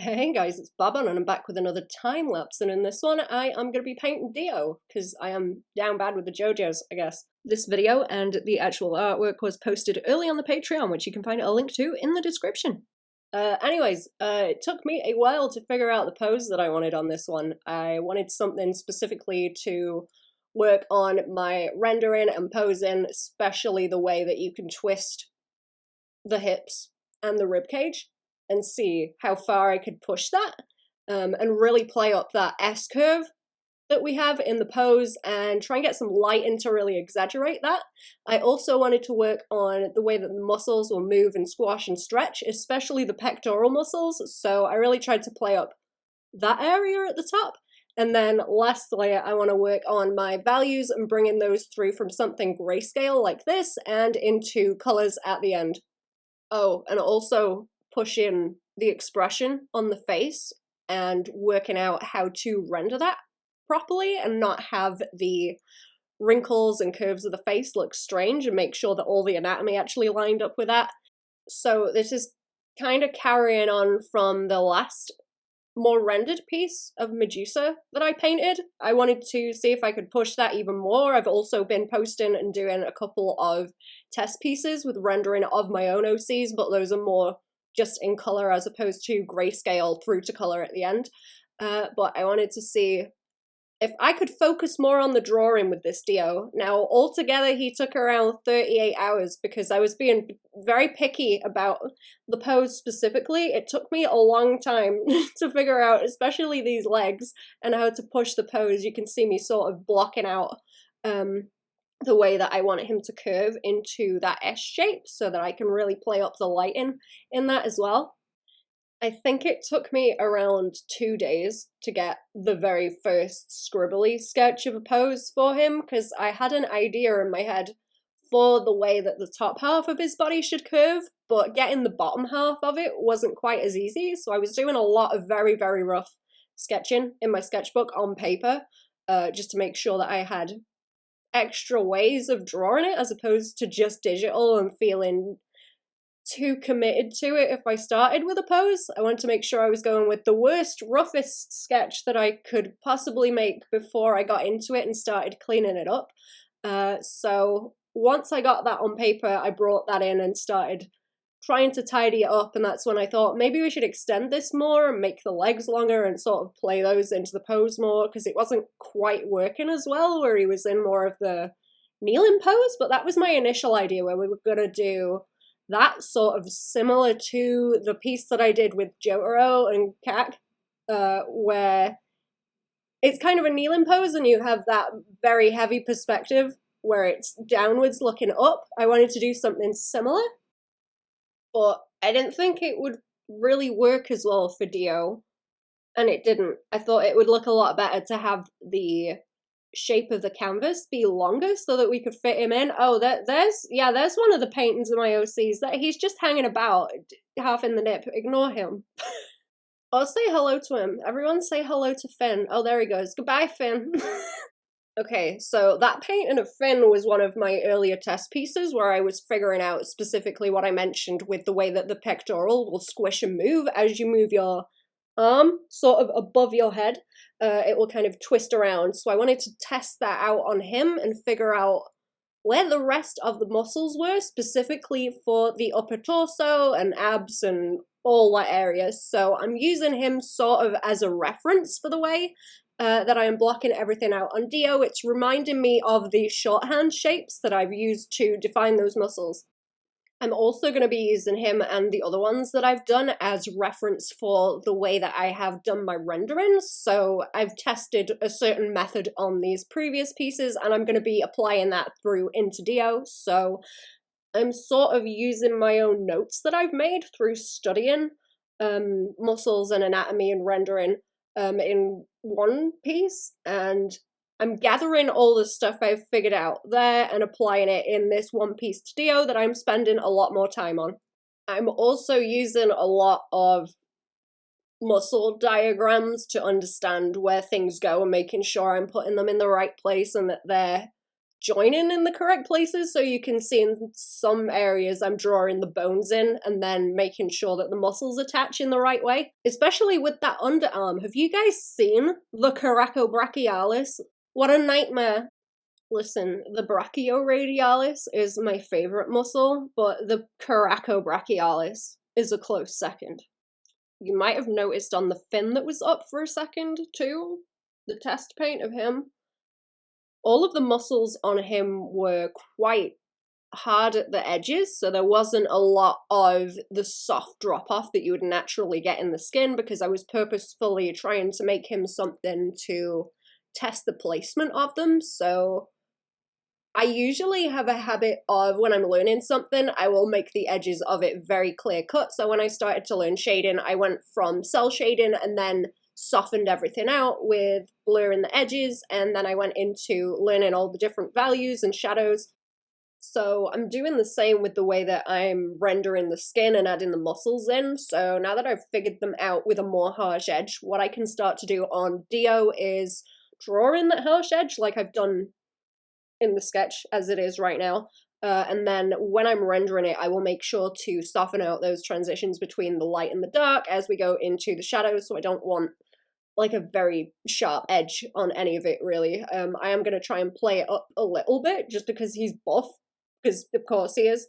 Hey guys, it's Babon and I'm back with another time lapse, and in this one I am going to be painting Dio because I am down bad with the Jojos, I guess. This video and the actual artwork was posted early on the Patreon, which you can find a link to in the description. It took me a while to figure out the pose that I wanted on this one. I wanted something specifically to work on my rendering and posing, especially the way that you can twist the hips and the rib cage and see how far I could push that, and really play up that S curve that we have in the pose and try and get some lighting to really exaggerate that. I also wanted to work on the way that the muscles will move and squash and stretch, especially the pectoral muscles, so I really tried to play up that area at the top. And then lastly, I want to work on my values and bringing those through from something grayscale like this and into colors at the end. Oh, and also push in the expression on the face and working out how to render that properly and not have the wrinkles and curves of the face look strange, and make sure that all the anatomy actually lined up with that. So this is kind of carrying on from the last more rendered piece of Medusa that I painted. I wanted to see if I could push that even more. I've also been posting and doing a couple of test pieces with rendering of my own OCs, but those are more just in color as opposed to grayscale through to color at the end. But I wanted to see if I could focus more on the drawing with this Dio. Now, altogether, he took around 38 hours because I was being very picky about the pose specifically. It took me a long time to figure out, especially these legs, and how to push the pose. You can see me sort of blocking out the way that I want him to curve into that S shape so that I can really play up the lighting in that as well. I think it took me around 2 days to get the very first scribbly sketch of a pose for him, because I had an idea in my head for the way that the top half of his body should curve, but getting the bottom half of it wasn't quite as easy, so I was doing a lot of very, very rough sketching in my sketchbook on paper, just to make sure that I had extra ways of drawing it as opposed to just digital and feeling too committed to it if I started with a pose. I wanted to make sure I was going with the worst, roughest sketch that I could possibly make before I got into it and started cleaning it up. So once I got that on paper, I brought that in and started trying to tidy it up, and that's when I thought maybe we should extend this more and make the legs longer and sort of play those into the pose more, because it wasn't quite working as well where he was in more of the kneeling pose. But that was my initial idea, where we were going to do that sort of similar to the piece that I did with Jojo and Kak, where it's kind of a kneeling pose and you have that very heavy perspective where it's downwards looking up. I wanted to do something similar, but I didn't think it would really work as well for Dio, and it didn't. I thought it would look a lot better to have the shape of the canvas be longer so that we could fit him in. Oh, there's one of the paintings of my OCs that he's just hanging about, half in the nip. Ignore him. I'll say hello to him. Everyone say hello to Finn. Oh, there he goes. Goodbye, Finn. Okay, so that painting of Finn was one of my earlier test pieces where I was figuring out specifically what I mentioned with the way that the pectoral will squish and move as you move your arm sort of above your head. It will kind of twist around. So I wanted to test that out on him and figure out where the rest of the muscles were, specifically for the upper torso and abs and all that area. So I'm using him sort of as a reference for the way that I am blocking everything out on Dio. It's reminding me of the shorthand shapes that I've used to define those muscles. I'm also going to be using him and the other ones that I've done as reference for the way that I have done my renderings. So I've tested a certain method on these previous pieces and I'm going to be applying that through into Dio. So I'm sort of using my own notes that I've made through studying muscles and anatomy and rendering in one piece, and I'm gathering all the stuff I've figured out there and applying it in this one piece to Dio that I'm spending a lot more time on. I'm also using a lot of muscle diagrams to understand where things go and making sure I'm putting them in the right place and that they're joining in the correct places. So you can see in some areas I'm drawing the bones in and then making sure that the muscles attach in the right way. Especially with that underarm. Have you guys seen the coracobrachialis? What a nightmare. Listen, the brachioradialis is my favorite muscle, but the coracobrachialis is a close second. You might have noticed on the fin that was up for a second too, the test paint of him. All of the muscles on him were quite hard at the edges, so there wasn't a lot of the soft drop-off that you would naturally get in the skin, because I was purposefully trying to make him something to test the placement of them. So I usually have a habit of, when I'm learning something, I will make the edges of it very clear cut. So when I started to learn shading, I went from cell shading and then softened everything out with blurring the edges, and then I went into learning all the different values and shadows. So I'm doing the same with the way that I'm rendering the skin and adding the muscles in. So now that I've figured them out with a more harsh edge, what I can start to do on Dio is draw in that harsh edge like I've done in the sketch as it is right now. And then when I'm rendering it, I will make sure to soften out those transitions between the light and the dark as we go into the shadows, so I don't want like a very sharp edge on any of it, really. I am going to try and play it up a little bit, just because he's buff, because of course he is.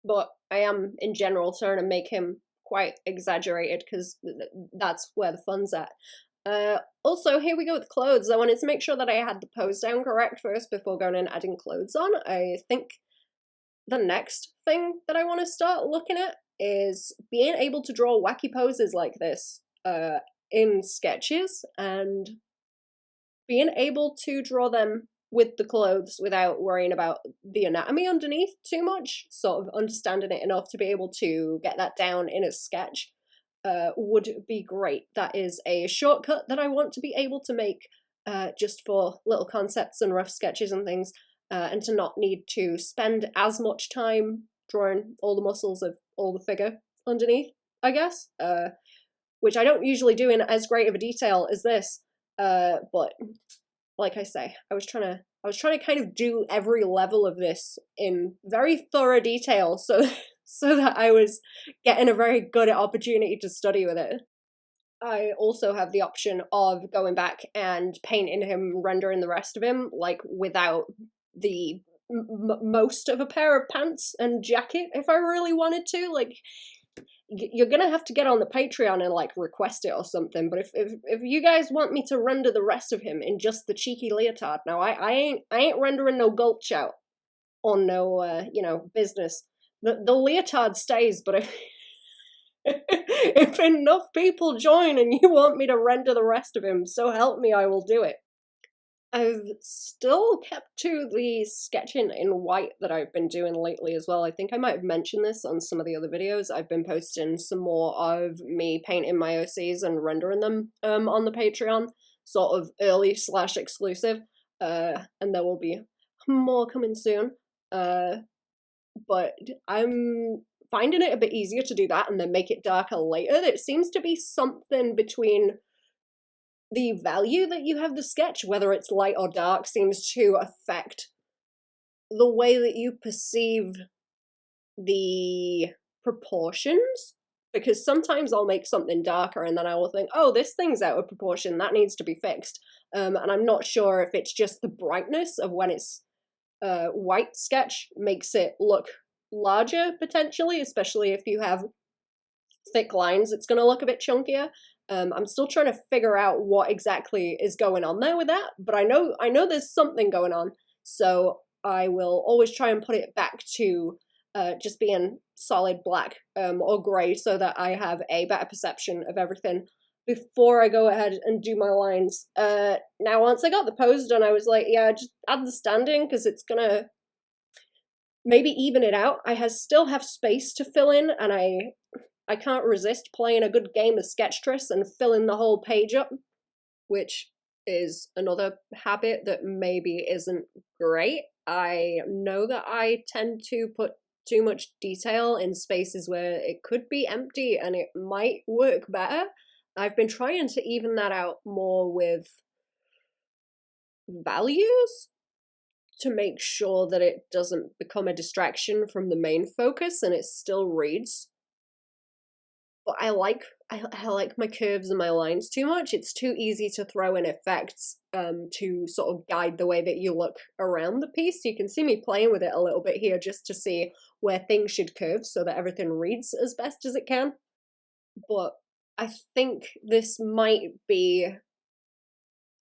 But I am, in general, trying to make him quite exaggerated, because that's where the fun's at. Also, here we go with clothes. I wanted to make sure that I had the pose down correct first before going and adding clothes on. I think the next thing that I want to start looking at is being able to draw wacky poses like this in sketches, and being able to draw them with the clothes without worrying about the anatomy underneath too much, sort of understanding it enough to be able to get that down in a sketch. Would be great. That is a shortcut that I want to be able to make just for little concepts and rough sketches and things, and to not need to spend as much time drawing all the muscles of all the figure underneath, I guess, which I don't usually do in as great of a detail as this, but like I say, I was trying to kind of do every level of this in very thorough detail, so that I was getting a very good opportunity to study with it. I also have the option of going back and painting him, rendering the rest of him, like, without the most of a pair of pants and jacket, if I really wanted to. Like, you're gonna have to get on the Patreon and, like, request it or something, but if you guys want me to render the rest of him in just the cheeky leotard, now, I ain't rendering no gulch out on no, business. The leotard stays, but if enough people join and you want me to render the rest of him, so help me, I will do it. I've still kept to the sketching in white that I've been doing lately as well. I think I might have mentioned this on some of the other videos. I've been posting some more of me painting my OCs and rendering them on the Patreon, sort of early/exclusive, and there will be more coming soon. But I'm finding it a bit easier to do that and then make it darker later. It seems to be something between the value that you have the sketch, whether it's light or dark, seems to affect the way that you perceive the proportions. Because sometimes I'll make something darker and then I will think, oh, this thing's out of proportion, that needs to be fixed. And I'm not sure if it's just the brightness of when it's white sketch makes it look larger, potentially, especially if you have thick lines, it's going to look a bit chunkier. I'm still trying to figure out what exactly is going on there with that, but I know there's something going on, so I will always try and put it back to just being solid black or grey, so that I have a better perception of everything before I go ahead and do my lines. Now, once I got the pose done, I was like, yeah, just add the standing, because it's gonna maybe even it out. I still have space to fill in, and I can't resist playing a good game of Sketchtress and filling the whole page up, which is another habit that maybe isn't great. I know that I tend to put too much detail in spaces where it could be empty, and it might work better. I've been trying to even that out more with values. to make sure that it doesn't become a distraction from the main focus and it still reads. But I like my curves and my lines too much. It's too easy to throw in effects to sort of guide the way that you look around the piece. You can see me playing with it a little bit here just to see where things should curve so that everything reads as best as it can. But I think this might be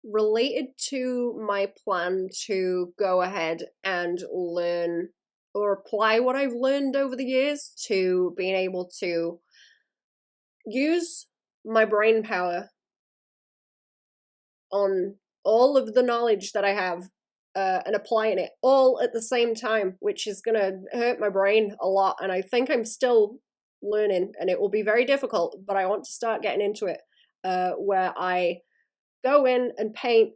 related to my plan to go ahead and learn or apply what I've learned over the years to being able to use my brain power on all of the knowledge that I have and applying it all at the same time, which is going to hurt my brain a lot. And I think I'm still learning and it will be very difficult, but I want to start getting into it where I go in and paint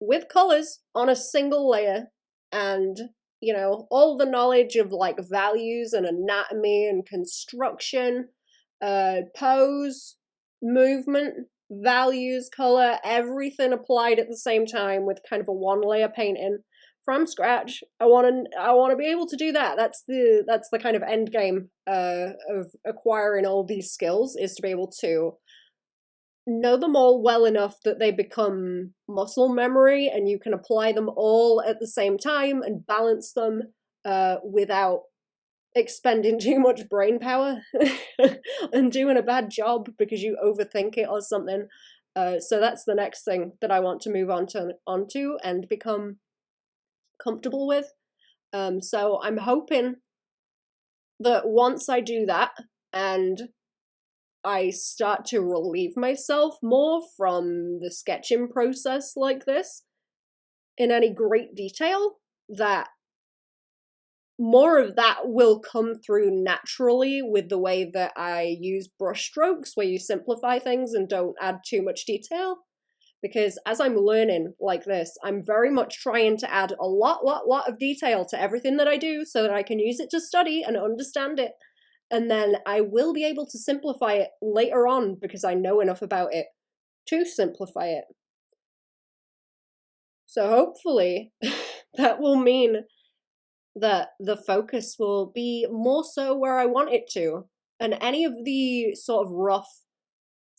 with colors on a single layer, and you know, all the knowledge of like values and anatomy and construction, pose, movement, values, color, everything applied at the same time with kind of a one layer painting from scratch. I want to be able to do that. That's the kind of end game of acquiring all these skills, is to be able to know them all well enough that they become muscle memory and you can apply them all at the same time and balance them without expending too much brain power and doing a bad job because you overthink it or something. So that's the next thing that I want to move onto and become comfortable with. So I'm hoping that once I do that and I start to relieve myself more from the sketching process like this in any great detail, that more of that will come through naturally with the way that I use brush strokes, where you simplify things and don't add too much detail. Because as I'm learning like this, I'm very much trying to add a lot of detail to everything that I do so that I can use it to study and understand it. And then I will be able to simplify it later on because I know enough about it to simplify it. So hopefully that will mean that the focus will be more so where I want it to. And any of the sort of rough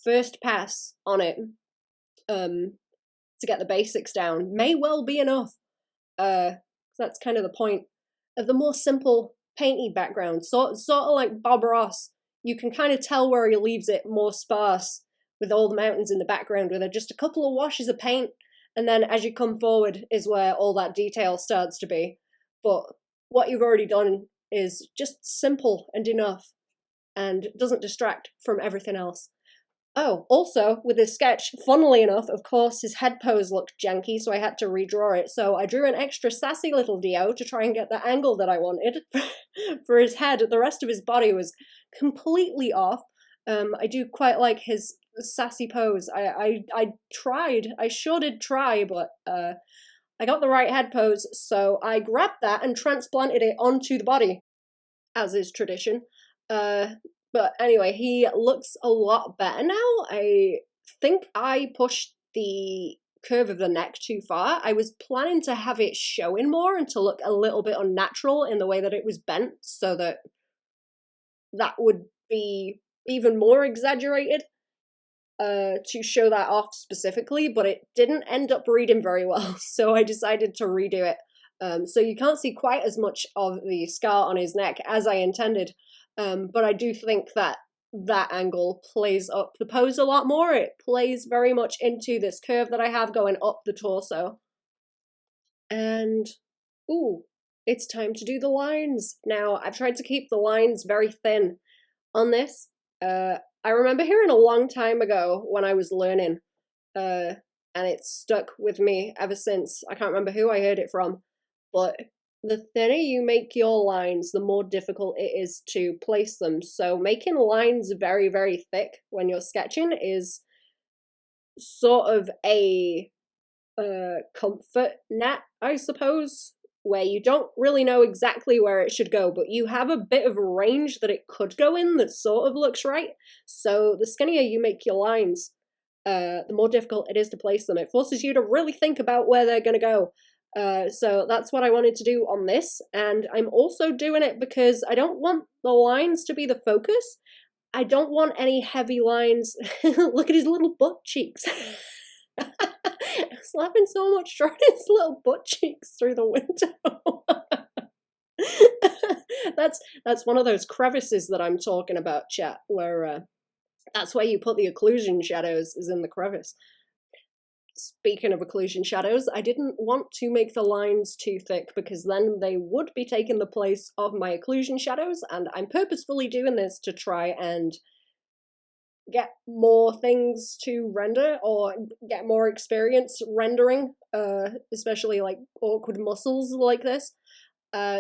first pass on it to get the basics down may well be enough. That's kind of the point of the more simple painty background, sort of like Bob Ross. You can kind of tell where he leaves it more sparse with all the mountains in the background with just a couple of washes of paint, and then as you come forward is where all that detail starts to be. But what you've already done is just simple and enough and doesn't distract from everything else. Oh, also, with this sketch, funnily enough, of course, his head pose looked janky, so I had to redraw it. So I drew an extra sassy little Dio to try and get the angle that I wanted for his head. The rest of his body was completely off. I do quite like his sassy pose. I tried. I sure did try, but I got the right head pose, so I grabbed that and transplanted it onto the body, as is tradition. But anyway, he looks a lot better now. I think I pushed the curve of the neck too far. I was planning to have it showing more and to look a little bit unnatural in the way that it was bent, so that would be even more exaggerated to show that off specifically, but it didn't end up reading very well, so I decided to redo it. So you can't see quite as much of the scar on his neck as I intended. But I do think that angle plays up the pose a lot more. It plays very much into this curve that I have going up the torso. And, ooh, it's time to do the lines. Now, I've tried to keep the lines very thin on this. I remember hearing a long time ago when I was learning, and it's stuck with me ever since. I can't remember who I heard it from, but the thinner you make your lines, the more difficult it is to place them. So making lines very, very thick when you're sketching is sort of a comfort net, I suppose, where you don't really know exactly where it should go, but you have a bit of a range that it could go in that sort of looks right. So the skinnier you make your lines, the more difficult it is to place them. It forces you to really think about where they're going to go. So that's what I wanted to do on this, and I'm also doing it because I don't want the lines to be the focus. I don't want any heavy lines. Look at his little butt cheeks. I was laughing so much drawing his little butt cheeks through the window. That's one of those crevices that I'm talking about, chat, where that's where you put the occlusion shadows, is in the crevice. Speaking of occlusion shadows, I didn't want to make the lines too thick because then they would be taking the place of my occlusion shadows, and I'm purposefully doing this to try and get more things to render or get more experience rendering, especially like awkward muscles like this.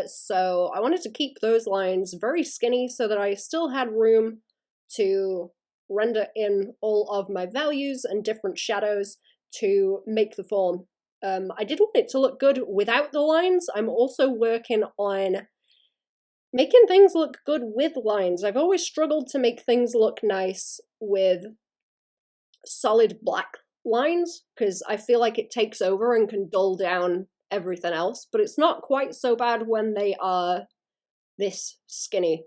So I wanted to keep those lines very skinny so that I still had room to render in all of my values and different shadows to make the form. I did want it to look good without the lines. I'm also working on making things look good with lines. I've always struggled to make things look nice with solid black lines because I feel like it takes over and can dull down everything else, but it's not quite so bad when they are this skinny.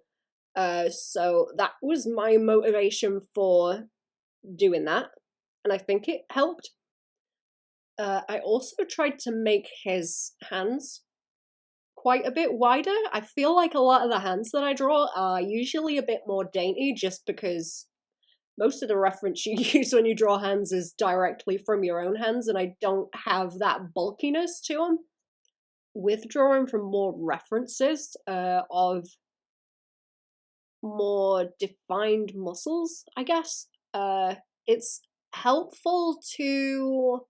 So that was my motivation for doing that, and I think it helped. I also tried to make his hands quite a bit wider. I feel like a lot of the hands that I draw are usually a bit more dainty just because most of the reference you use when you draw hands is directly from your own hands, and I don't have that bulkiness to them. Withdrawing from more references of more defined muscles, I guess, it's helpful to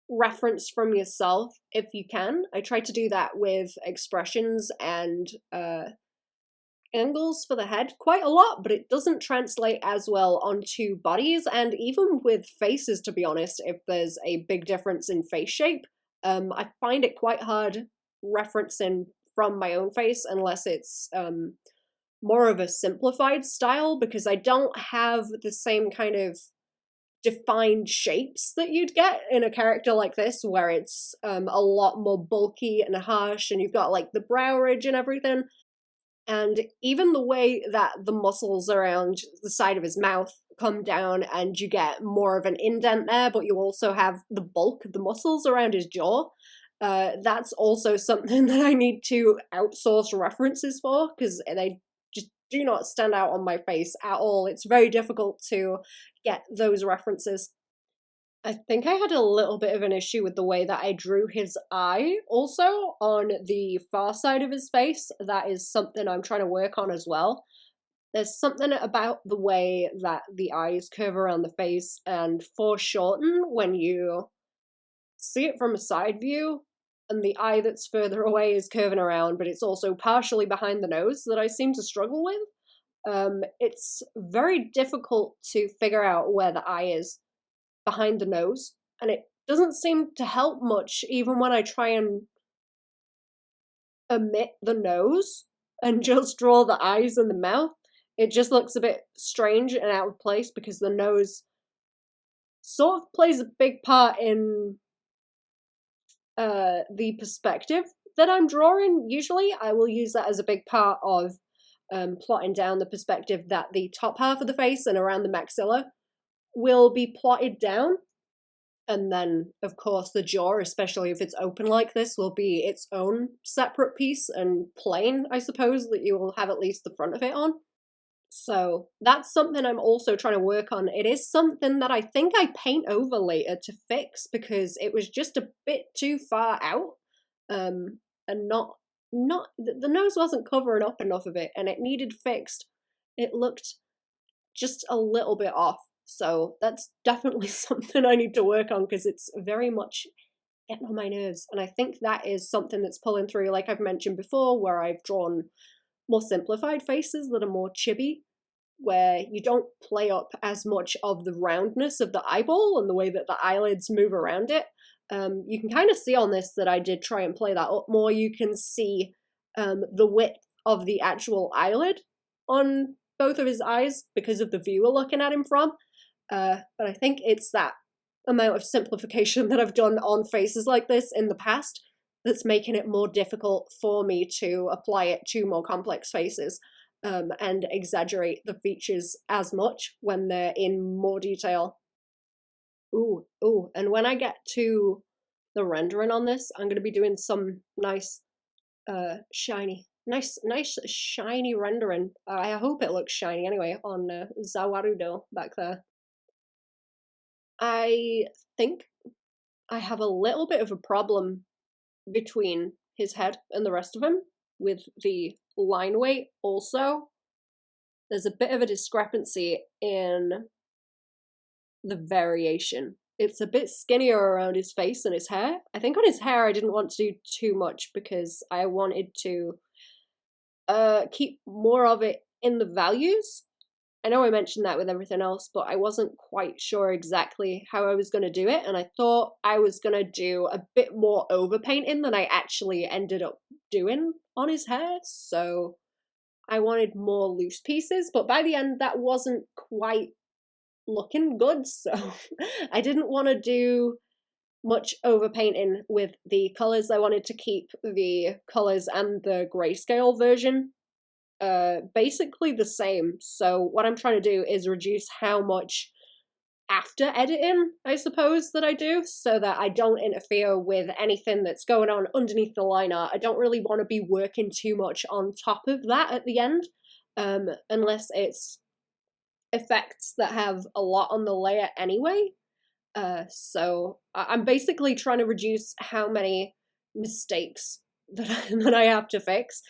reference from yourself if you can. I try to do that with expressions and angles for the head quite a lot, but it doesn't translate as well onto bodies, and even with faces, to be honest, if there's a big difference in face shape, I find it quite hard referencing from my own face unless it's more of a simplified style, because I don't have the same kind of defined shapes that you'd get in a character like this, where it's a lot more bulky and harsh, and you've got like the brow ridge and everything. And even the way that the muscles around the side of his mouth come down and you get more of an indent there, but you also have the bulk of the muscles around his jaw. That's also something that I need to outsource references for, because they just do not stand out on my face at all. It's very difficult to get those references. I think I had a little bit of an issue with the way that I drew his eye also on the far side of his face. That is something I'm trying to work on as well. There's something about the way that the eyes curve around the face and foreshorten when you see it from a side view, and the eye that's further away is curving around, but it's also partially behind the nose, that I seem to struggle with. It's very difficult to figure out where the eye is behind the nose, and it doesn't seem to help much even when I try and omit the nose and just draw the eyes and the mouth. It just looks a bit strange and out of place because the nose sort of plays a big part in the perspective that I'm drawing. Usually I will use that as a big part of plotting down the perspective that the top half of the face and around the maxilla will be plotted down. And then, of course, the jaw, especially if it's open like this, will be its own separate piece and plane, I suppose, that you will have at least the front of it on. So that's something I'm also trying to work on. It is something that I think I paint over later to fix because it was just a bit too far out, and not the nose wasn't covering up enough of it, and it needed fixed. It looked just a little bit off. So that's definitely something I need to work on because it's very much getting on my nerves. And I think that is something that's pulling through, like I've mentioned before, where I've drawn more simplified faces that are more chibi, where you don't play up as much of the roundness of the eyeball and the way that the eyelids move around it. You can kind of see on this that I did try and play that up more. You can see the width of the actual eyelid on both of his eyes because of the view we're looking at him from. But I think it's that amount of simplification that I've done on faces like this in the past that's making it more difficult for me to apply it to more complex faces and exaggerate the features as much when they're in more detail. Ooh, and when I get to the rendering on this, I'm going to be doing some nice nice shiny rendering. I hope it looks shiny anyway on Zawarudo back there. I think I have a little bit of a problem between his head and the rest of him with the line weight also. There's a bit of a discrepancy in the variation. It's a bit skinnier around his face and his hair. I think on his hair I didn't want to do too much because I wanted to keep more of it in the values. I know I mentioned that with everything else, but I wasn't quite sure exactly how I was going to do it, and I thought I was going to do a bit more overpainting than I actually ended up doing on his hair, so I wanted more loose pieces, but by the end that wasn't quite looking good, so I didn't want to do much overpainting with the colours. I wanted to keep the colours and the grayscale version basically the same. So what I'm trying to do is reduce how much after editing, I suppose, that I do, so that I don't interfere with anything that's going on underneath the line art. I don't really want to be working too much on top of that at the end, unless it's effects that have a lot on the layer anyway. So I'm basically trying to reduce how many mistakes that I have to fix,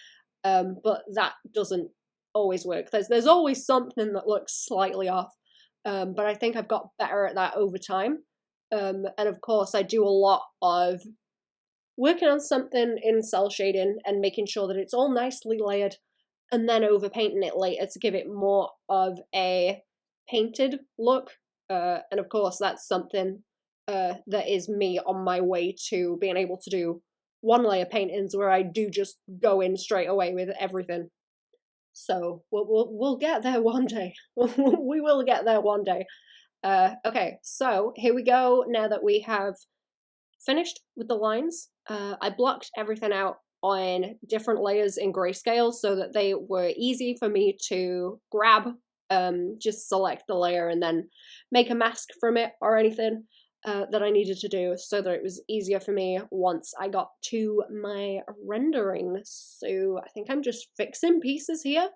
but that doesn't always work. There's always something that looks slightly off, but I think I've got better at that over time. And of course, I do a lot of working on something in cell shading and making sure that it's all nicely layered, and then overpainting it later to give it more of a painted look. And of course, that's something that is me on my way to being able to do one layer paintings where I do just go in straight away with everything. So we'll get there one day. We will get there one day. Okay, so here we go. Now that we have finished with the lines, I blocked everything out on different layers in grayscale so that they were easy for me to grab. Just select the layer and then make a mask from it or anything that I needed to do, so that it was easier for me once I got to my rendering. So I think I'm just fixing pieces here.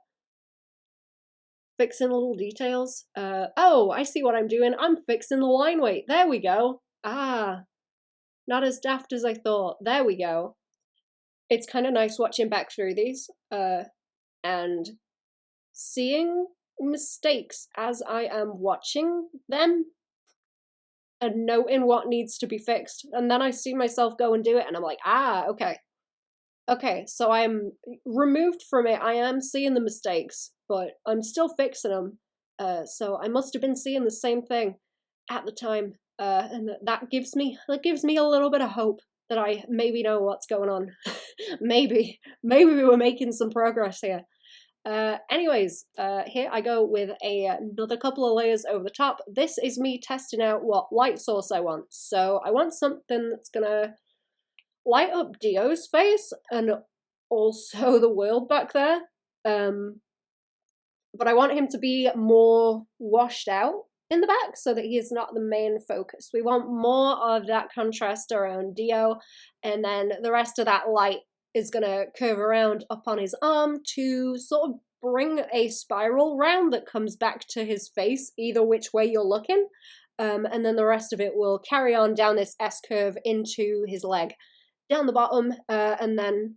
Fixing little details. Oh, I see what I'm doing. I'm fixing the line weight. There we go. Ah, not as daft as I thought. There we go. It's kind of nice watching back through these and seeing mistakes as I am watching them and noting what needs to be fixed. And then I see myself go and do it and I'm like, ah, okay. Okay, so I'm removed from it. I am seeing the mistakes, but I'm still fixing them. So I must have been seeing the same thing at the time. And that gives me a little bit of hope that I maybe know what's going on. maybe we were making some progress here. Anyways, here I go with another couple of layers over the top. This is me testing out what light source I want. So I want something that's gonna light up Dio's face and also the world back there. But I want him to be more washed out in the back so that he is not the main focus. We want more of that contrast around Dio, and then the rest of that light is going to curve around up on his arm to sort of bring a spiral round that comes back to his face, either which way you're looking. And then the rest of it will carry on down this S-curve into his leg, down the bottom, and then,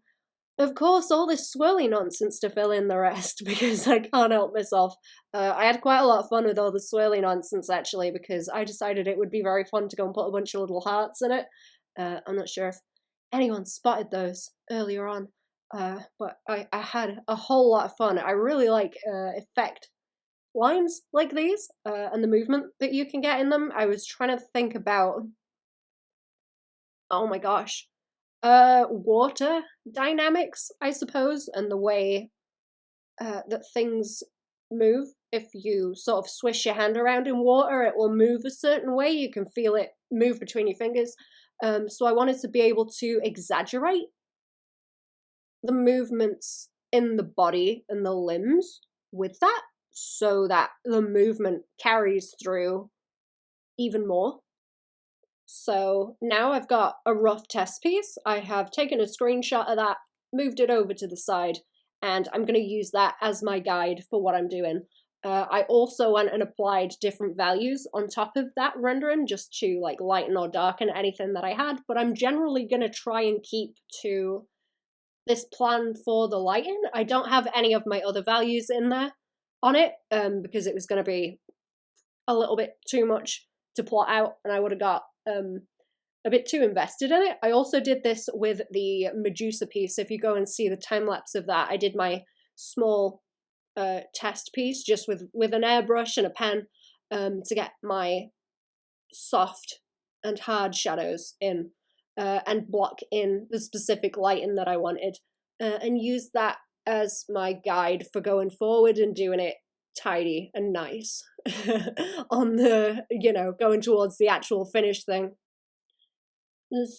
of course, all this swirly nonsense to fill in the rest, because I can't help myself. I had quite a lot of fun with all the swirly nonsense, actually, because I decided it would be very fun to go and put a bunch of little hearts in it. I'm not sure if anyone spotted those earlier on, but I had a whole lot of fun. I really like effect lines like these, and the movement that you can get in them. I was trying to think about, oh my gosh, water dynamics, I suppose, and the way that things move. If you sort of swish your hand around in water, it will move a certain way. You can feel it move between your fingers. So I wanted to be able to exaggerate the movements in the body and the limbs with that, so that the movement carries through even more. So now I've got a rough test piece. I have taken a screenshot of that, moved it over to the side, and I'm going to use that as my guide for what I'm doing. I also went and applied different values on top of that rendering just to like lighten or darken anything that I had, but I'm generally going to try and keep to this plan for the lighting. I don't have any of my other values in there on it because it was going to be a little bit too much to plot out and I would have got a bit too invested in it. I also did this with the Medusa piece. If you go and see the time lapse of that, I did my small test piece just with an airbrush and a pen to get my soft and hard shadows in and block in the specific lighting that I wanted and use that as my guide for going forward and doing it tidy and nice on the, going towards the actual finished thing.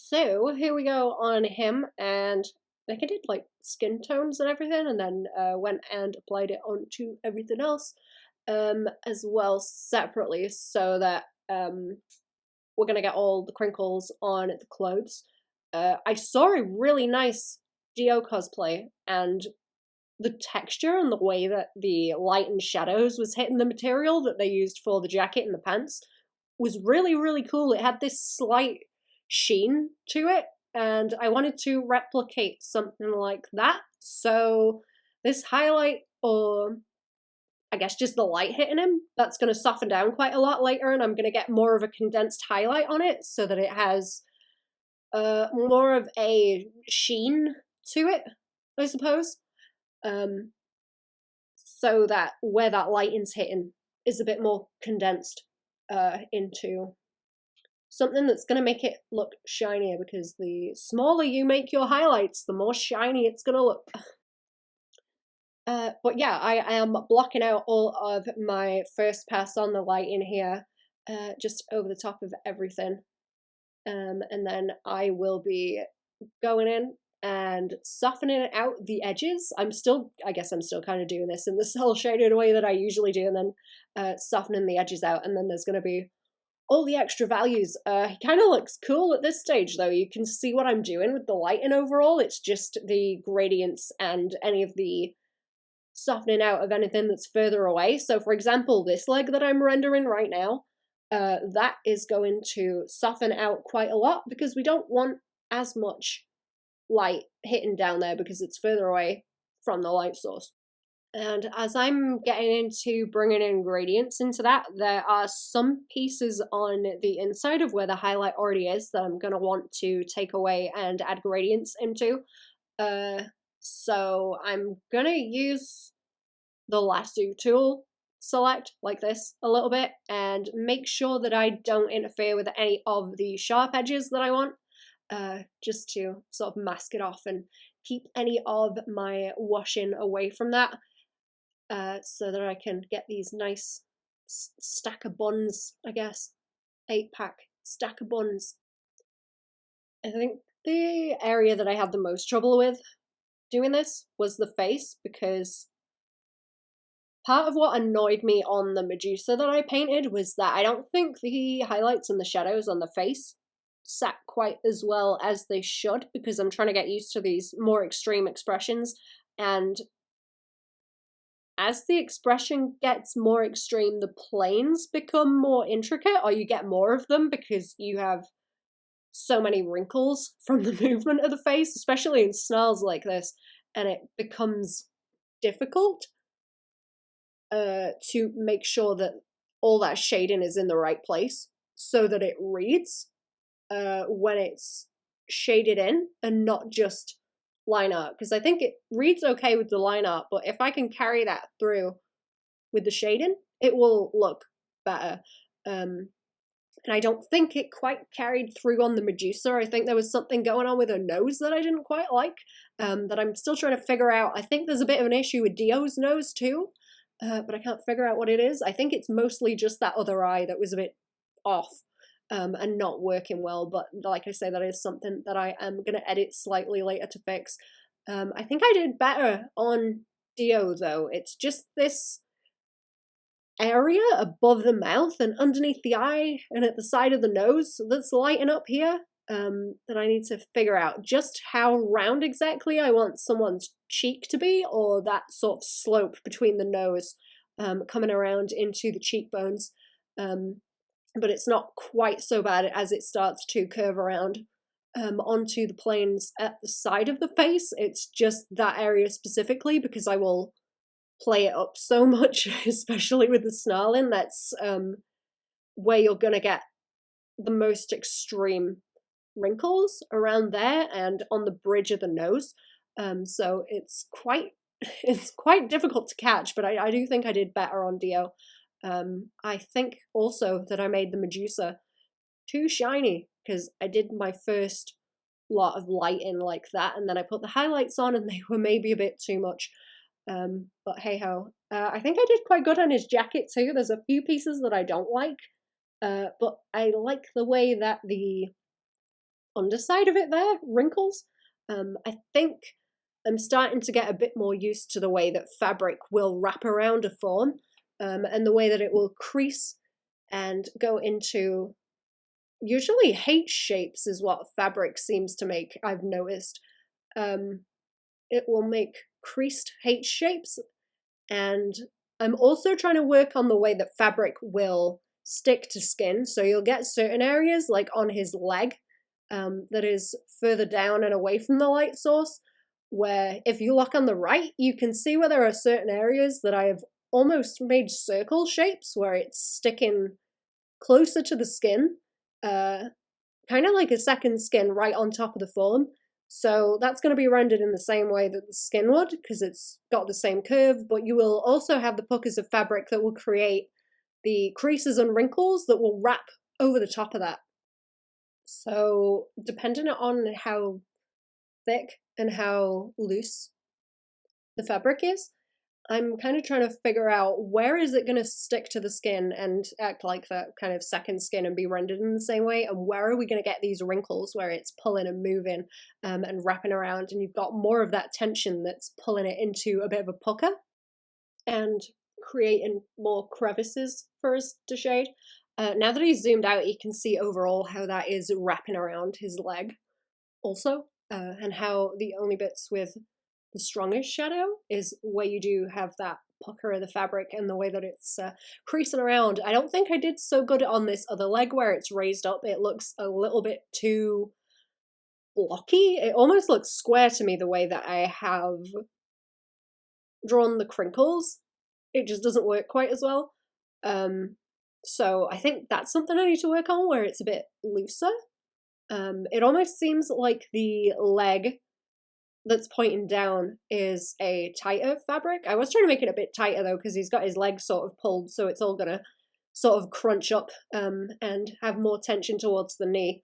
So here we go on him, and I think I did like skin tones and everything, and then went and applied it onto everything else as well separately, so that we're gonna get all the crinkles on the clothes. I saw a really nice Dio cosplay, and the texture and the way that the light and shadows was hitting the material that they used for the jacket and the pants was really, really cool. It had this slight sheen to it, and I wanted to replicate something like that. So this highlight, or I guess just the light hitting him, that's going to soften down quite a lot later, and I'm going to get more of a condensed highlight on it so that it has more of a sheen to it, I suppose. So that where that lighting's hitting is a bit more condensed into something that's going to make it look shinier, because the smaller you make your highlights, the more shiny it's going to look. But yeah, I am blocking out all of my first pass on the lighting here, just over the top of everything. And then I will be going in and softening out the edges. I guess I'm still kind of doing this in the cell shaded way that I usually do, and then softening the edges out, and then there's going to be all the extra values. He kind of looks cool at this stage though. You can see what I'm doing with the lighting overall. It's just the gradients and any of the softening out of anything that's further away. So for example, this leg that I'm rendering right now, that is going to soften out quite a lot because we don't want as much light hitting down there because it's further away from the light source. And as I'm getting into bringing in gradients into that, there are some pieces on the inside of where the highlight already is that I'm going to want to take away and add gradients into. So I'm going to use the lasso tool select like this a little bit and make sure that I don't interfere with any of the sharp edges that I want, just to sort of mask it off and keep any of my washing away from that. So that I can get these nice stack of buns, I guess. 8-pack stack of buns. I think the area that I had the most trouble with doing this was the face, because part of what annoyed me on the Medusa that I painted was that I don't think the highlights and the shadows on the face sat quite as well as they should, because I'm trying to get used to these more extreme expressions, and as the expression gets more extreme, the planes become more intricate, or you get more of them because you have so many wrinkles from the movement of the face, especially in snarls like this, and it becomes difficult to make sure that all that shading is in the right place so that it reads when it's shaded in and not just line art, because I think it reads okay with the line art, but if I can carry that through with the shading, it will look better. And I don't think it quite carried through on the Medusa. I think there was something going on with her nose that I didn't quite like, that I'm still trying to figure out. I think there's a bit of an issue with Dio's nose too, but I can't figure out what it is. I think it's mostly just that other eye that was a bit off. and not working well. But like I say, that is something that I am going to edit slightly later to fix. I think I did better on Dio though. It's just this area above the mouth and underneath the eye and at the side of the nose that's lighting up here, that I need to figure out just how round exactly I want someone's cheek to be, or that sort of slope between the nose coming around into the cheekbones. But it's not quite so bad as it starts to curve around onto the planes at the side of the face. It's just that area specifically, because I will play it up so much, especially with the snarling. That's where you're gonna get the most extreme wrinkles around there and on the bridge of the nose. So it's quite difficult to catch, but I do think I did better on Dio. I think also that I made the Medusa too shiny, because I did my first lot of lighting like that, and then I put the highlights on and they were maybe a bit too much. But hey ho. I think I did quite good on his jacket too. There's a few pieces that I don't like, but I like the way that the underside of it there wrinkles. I think I'm starting to get a bit more used to the way that fabric will wrap around a form, and the way that it will crease and go into usually H shapes is what fabric seems to make, I've noticed. It will make creased H shapes, and I'm also trying to work on the way that fabric will stick to skin. So you'll get certain areas, like on his leg, that is further down and away from the light source, where if you look on the right, you can see where there are certain areas that I have almost made circle shapes where it's sticking closer to the skin, kind of like a second skin right on top of the form. So that's going to be rendered in the same way that the skin would, because it's got the same curve, but you will also have the puckers of fabric that will create the creases and wrinkles that will wrap over the top of that. So depending on how thick and how loose the fabric is, I'm kind of trying to figure out where is it going to stick to the skin and act like that kind of second skin and be rendered in the same way, and where are we going to get these wrinkles where it's pulling and moving and wrapping around, and you've got more of that tension that's pulling it into a bit of a pucker and creating more crevices for us to shade. Now that he's zoomed out, you can see overall how that is wrapping around his leg also, and how the only bits with the strongest shadow is where you do have that pucker of the fabric and the way that it's creasing around. I don't think I did so good on this other leg where it's raised up. It looks a little bit too blocky. It almost looks square to me the way that I have drawn the crinkles. It just doesn't work quite as well. So I think that's something I need to work on, where it's a bit looser. It almost seems like the leg that's pointing down is a tighter fabric. I was trying to make it a bit tighter though, because he's got his legs sort of pulled, so it's all gonna sort of crunch up and have more tension towards the knee,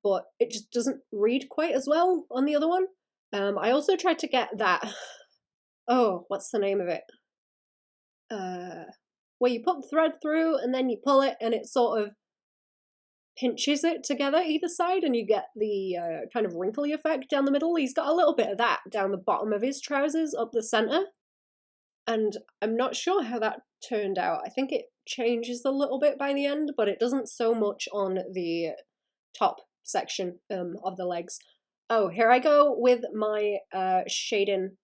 but it just doesn't read quite as well on the other one. I also tried to get that, oh, what's the name of it? Where you put the thread through and then you pull it and it sort of pinches it together either side, and you get the kind of wrinkly effect down the middle. He's got a little bit of that down the bottom of his trousers up the center, and I'm not sure how that turned out. I think it changes a little bit by the end, but it doesn't so much on the top section of the legs. Oh, here I go with my shading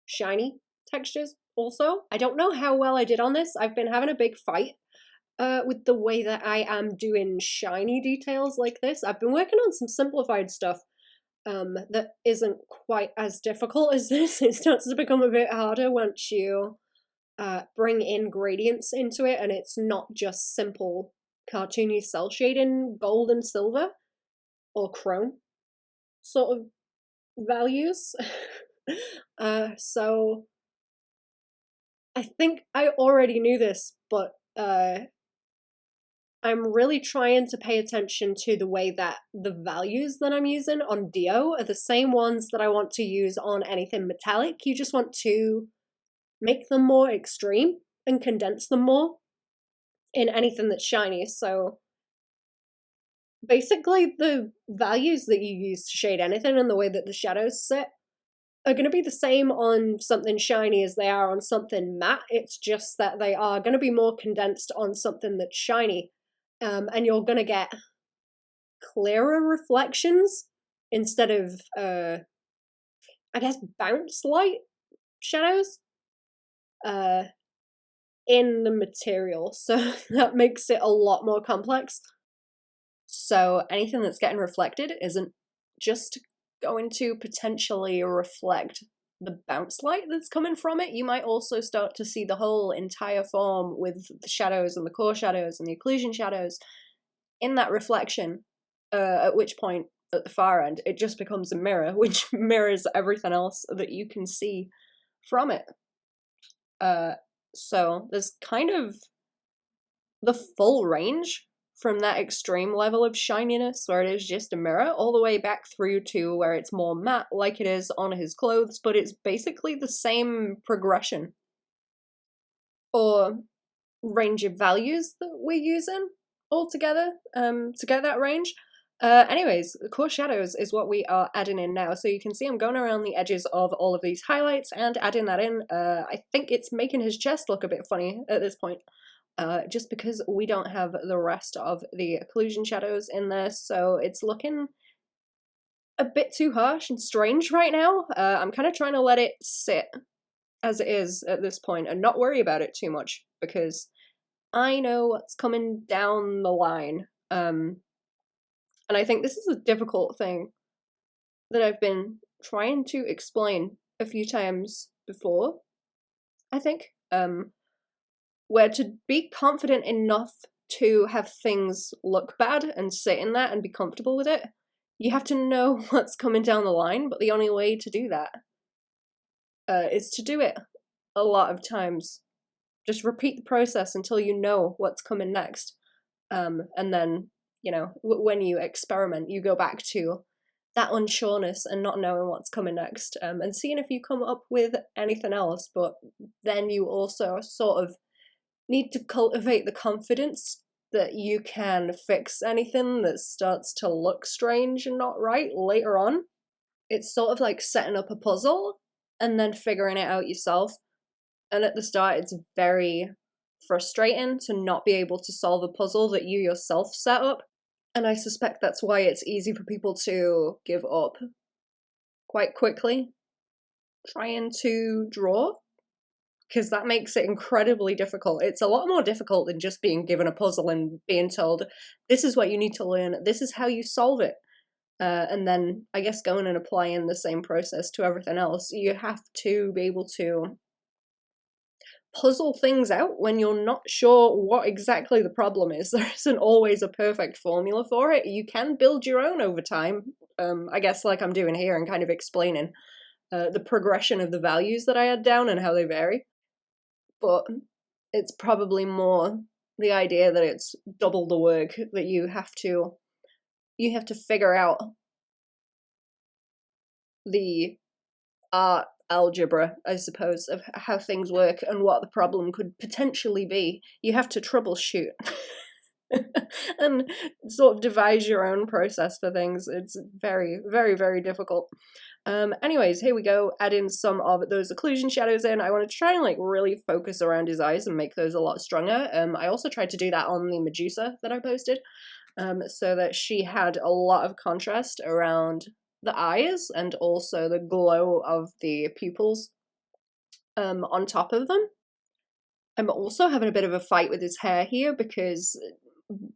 shiny textures also. I don't know how well I did on this. I've been having a big fight with the way that I am doing shiny details like this. I've been working on some simplified stuff that isn't quite as difficult as this. It starts to become a bit harder once you bring in gradients into it, and it's not just simple cartoony cell shading, gold and silver, or chrome sort of values. So I think I already knew this, but I'm really trying to pay attention to the way that the values that I'm using on Dio are the same ones that I want to use on anything metallic. You just want to make them more extreme and condense them more in anything that's shiny. So basically the values that you use to shade anything and the way that the shadows sit are going to be the same on something shiny as they are on something matte. It's just that they are going to be more condensed on something that's shiny. And you're going to get clearer reflections instead of, I guess, bounce light shadows in the material. So that makes it a lot more complex. So anything that's getting reflected isn't just going to potentially reflect the bounce light that's coming from it. You might also start to see the whole entire form with the shadows and the core shadows and the occlusion shadows in that reflection, at which point, at the far end, it just becomes a mirror, which mirrors everything else that you can see from it. So there's kind of the full range from that extreme level of shininess where it is just a mirror all the way back through to where it's more matte like it is on his clothes, but it's basically the same progression or range of values that we're using altogether to get that range. Anyways, the core shadows is what we are adding in now. So you can see I'm going around the edges of all of these highlights and adding that in. I think it's making his chest look a bit funny at this point. Just because we don't have the rest of the occlusion shadows in there, so it's looking a bit too harsh and strange right now. I'm kind of trying to let it sit as it is at this point and not worry about it too much, because I know what's coming down the line. And I think this is a difficult thing that I've been trying to explain a few times before, I think. Where to be confident enough to have things look bad and sit in that and be comfortable with it, you have to know what's coming down the line, but the only way to do that is to do it a lot of times. Just repeat the process until you know what's coming next. And then, you know, when you experiment, you go back to that unsureness and not knowing what's coming next, and seeing if you come up with anything else, but then you also sort of need to cultivate the confidence that you can fix anything that starts to look strange and not right later on. It's sort of like setting up a puzzle and then figuring it out yourself. And at the start, it's very frustrating to not be able to solve a puzzle that you yourself set up. And I suspect that's why it's easy for people to give up quite quickly trying to draw, because that makes it incredibly difficult. It's a lot more difficult than just being given a puzzle and being told, this is what you need to learn, this is how you solve it. And then, I guess, going and applying the same process to everything else. You have to be able to puzzle things out when you're not sure what exactly the problem is. There isn't always a perfect formula for it. You can build your own over time, I guess, like I'm doing here and kind of explaining the progression of the values that I add down and how they vary. But it's probably more the idea that it's double the work, that you have to figure out the art algebra, I suppose, of how things work and what the problem could potentially be. You have to troubleshoot and sort of devise your own process for things. It's very, very, very difficult. Anyways, here we go, add in some of those occlusion shadows in. I wanted to try and like really focus around his eyes and make those a lot stronger. I also tried to do that on the Medusa that I posted, so that she had a lot of contrast around the eyes and also the glow of the pupils on top of them. I'm also having a bit of a fight with his hair here because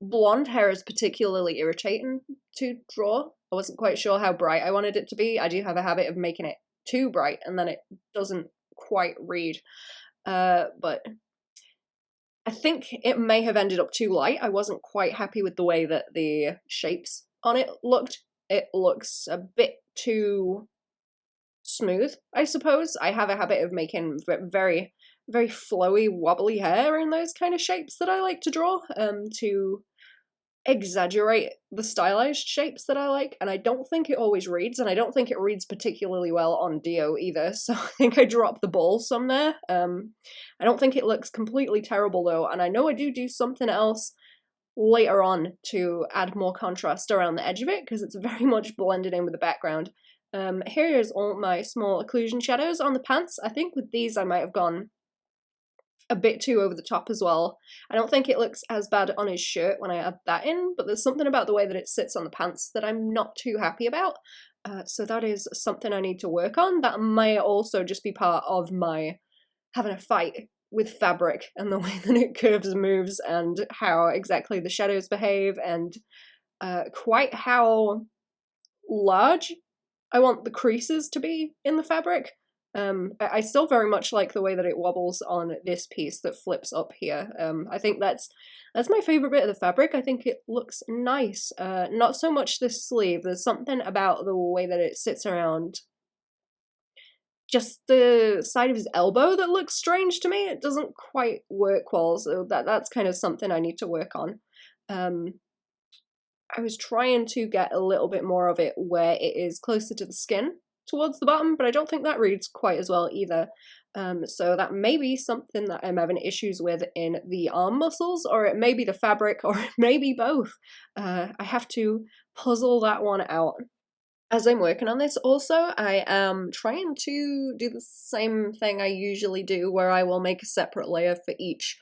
blonde hair is particularly irritating to draw. I wasn't quite sure how bright I wanted it to be. I do have a habit of making it too bright and then it doesn't quite read. But I think it may have ended up too light. I wasn't quite happy with the way that the shapes on it looked. It looks a bit too smooth, I suppose. I have a habit of making very, very flowy, wobbly hair in those kind of shapes that I like to draw, to exaggerate the stylized shapes that I like, and I don't think it always reads, and I don't think it reads particularly well on Dio either, so I think I dropped the ball some there. I don't think it looks completely terrible though, and I know I do something else later on to add more contrast around the edge of it because it's very much blended in with the background. Here's all my small occlusion shadows on the pants. I think with these I might have gone a bit too over the top as well. I don't think it looks as bad on his shirt when I add that in, but there's something about the way that it sits on the pants that I'm not too happy about. So that is something I need to work on. That may also just be part of my having a fight with fabric and the way that it curves and moves and how exactly the shadows behave and quite how large I want the creases to be in the fabric. I still very much like the way that it wobbles on this piece that flips up here. I think that's my favorite bit of the fabric. I think it looks nice. Not so much this sleeve. There's something about the way that it sits around just the side of his elbow that looks strange to me. It doesn't quite work well, so that's kind of something I need to work on. I was trying to get a little bit more of it where it is closer to the skin towards the bottom, but I don't think that reads quite as well either. So that may be something that I'm having issues with in the arm muscles, or it may be the fabric, or it may be both. I have to puzzle that one out. As I'm working on this also, I am trying to do the same thing I usually do, where I will make a separate layer for each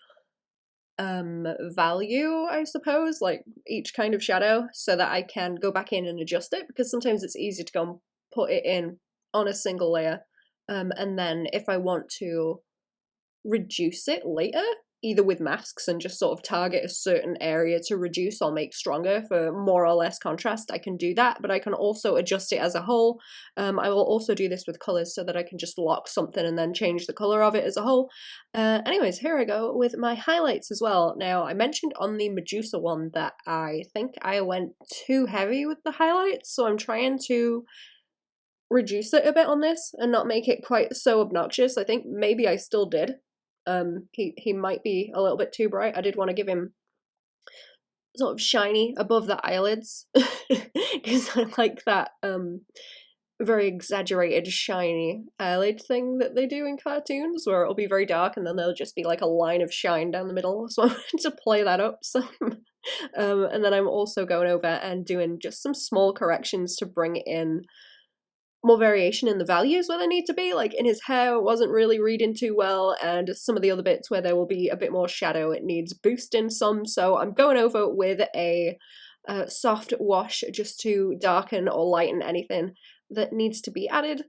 value, I suppose, like each kind of shadow, so that I can go back in and adjust it, because sometimes it's easy to go and put it in on a single layer, and then if I want to reduce it later, either with masks and just sort of target a certain area to reduce or make stronger for more or less contrast, I can do that, but I can also adjust it as a whole. I will also do this with colours so that I can just lock something and then change the colour of it as a whole. Anyways, here I go with my highlights as well. Now, I mentioned on the Medusa one that I think I went too heavy with the highlights, so I'm trying to reduce it a bit on this and not make it quite so obnoxious. I think maybe I still did. He might be a little bit too bright. I did want to give him sort of shiny above the eyelids because I like that very exaggerated shiny eyelid thing that they do in cartoons, where it'll be very dark and then there'll just be like a line of shine down the middle. So I wanted to play that up some. And then I'm also going over and doing just some small corrections to bring in more variation in the values where they need to be. Like in his hair, it wasn't really reading too well, and some of the other bits where there will be a bit more shadow, it needs boosting some. So I'm going over with a soft wash just to darken or lighten anything that needs to be added.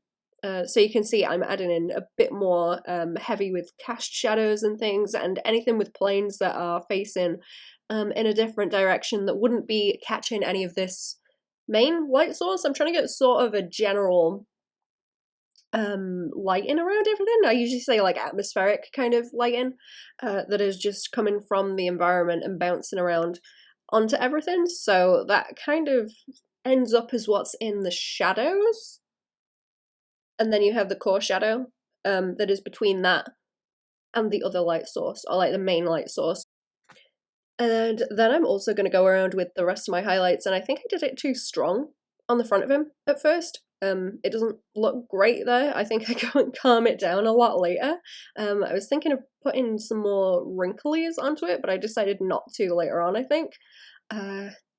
So you can see I'm adding in a bit more heavy with cast shadows and things, and anything with planes that are facing in a different direction that wouldn't be catching any of this main light source. I'm trying to get sort of a general lighting around everything. I usually say like atmospheric kind of lighting that is just coming from the environment and bouncing around onto everything. So that kind of ends up as what's in the shadows. And then you have the core shadow that is between that and the other light source, or like the main light source. And then I'm also going to go around with the rest of my highlights, and I think I did it too strong on the front of him at first. It doesn't look great there. I think I go and calm it down a lot later. I was thinking of putting some more wrinklies onto it, but I decided not to later on, I think.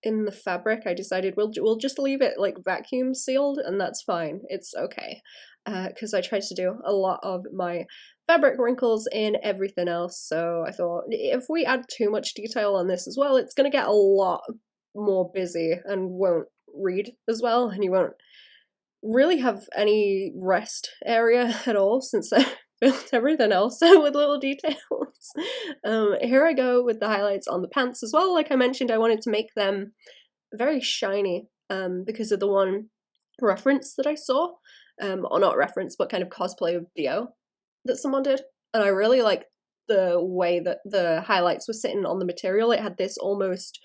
In the fabric, I decided we'll just leave it like vacuum sealed, and that's fine. It's okay. Because I tried to do a lot of my fabric wrinkles in everything else, so I thought if we add too much detail on this as well, it's going to get a lot more busy and won't read as well, and you won't really have any rest area at all, since I filled everything else with little details. Here I go with the highlights on the pants as well. Like I mentioned, I wanted to make them very shiny because of the one reference that I saw, or not reference, but kind of cosplay of Dio that someone did, and I really like the way that the highlights were sitting on the material. It had this almost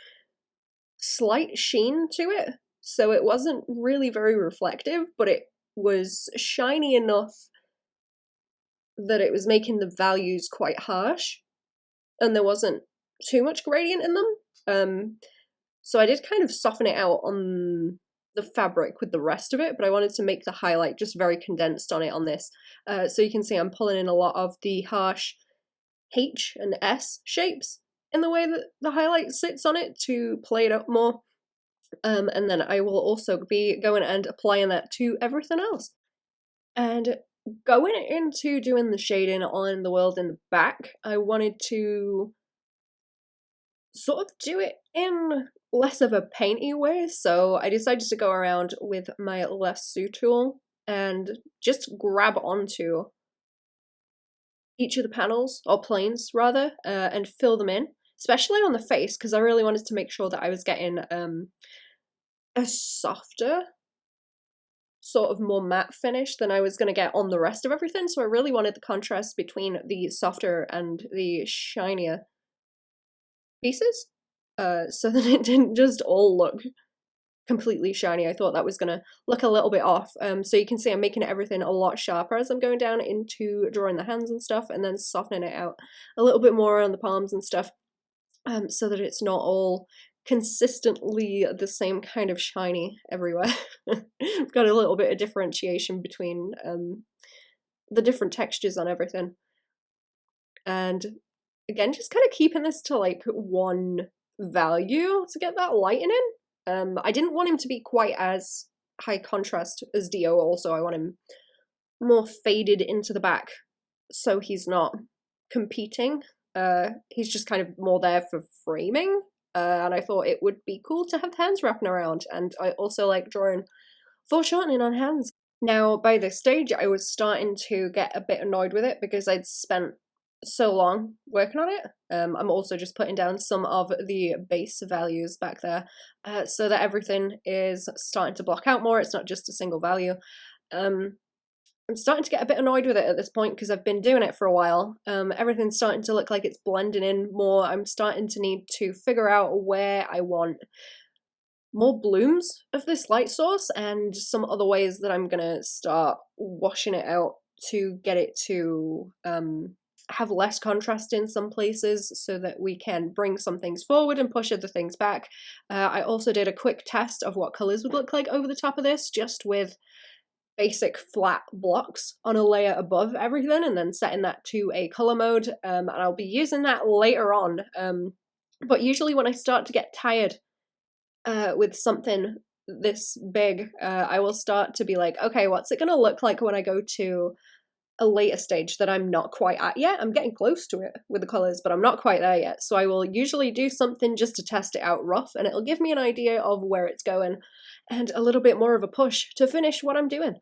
slight sheen to it, so it wasn't really very reflective, but it was shiny enough that it was making the values quite harsh, and there wasn't too much gradient in them. So I did kind of soften it out on the fabric with the rest of it, but I wanted to make the highlight just very condensed on it on this. So you can see I'm pulling in a lot of the harsh H and S shapes in the way that the highlight sits on it to play it up more. And then I will also be going and applying that to everything else. And going into doing the shading on the world in the back, I wanted to sort of do it in less of a painty way, so I decided to go around with my lasso tool and just grab onto each of the panels, or planes rather, and fill them in, especially on the face, because I really wanted to make sure that I was getting a softer, sort of more matte finish than I was going to get on the rest of everything, so I really wanted the contrast between the softer and the shinier pieces, so that it didn't just all look completely shiny. I thought that was gonna look a little bit off. So you can see I'm making everything a lot sharper as I'm going down into drawing the hands and stuff, and then softening it out a little bit more on the palms and stuff, so that it's not all consistently the same kind of shiny everywhere. I've got a little bit of differentiation between the different textures on everything. And again, just kind of keeping this to like one value to get that lighting in. I didn't want him to be quite as high contrast as Dio also. I want him more faded into the back so he's not competing. He's just kind of more there for framing. And I thought it would be cool to have hands wrapping around, and I also like drawing foreshortening on hands. Now, by this stage, I was starting to get a bit annoyed with it because I'd spent so long working on it. I'm also just putting down some of the base values back there, so that everything is starting to block out more. It's not just a single value. I'm starting to get a bit annoyed with it at this point because I've been doing it for a while. Everything's starting to look like it's blending in more. I'm starting to need to figure out where I want more blooms of this light source and some other ways that I'm gonna start washing it out to get it to have less contrast in some places so that we can bring some things forward and push other things back. I also did a quick test of what colours would look like over the top of this, just with basic flat blocks on a layer above everything, and then setting that to a colour mode, and I'll be using that later on. But usually when I start to get tired with something this big, I will start to be like, okay, what's it gonna look like when I go to a later stage that I'm not quite at yet? I'm getting close to it with the colours, but I'm not quite there yet. So I will usually do something just to test it out rough, and it'll give me an idea of where it's going and a little bit more of a push to finish what I'm doing.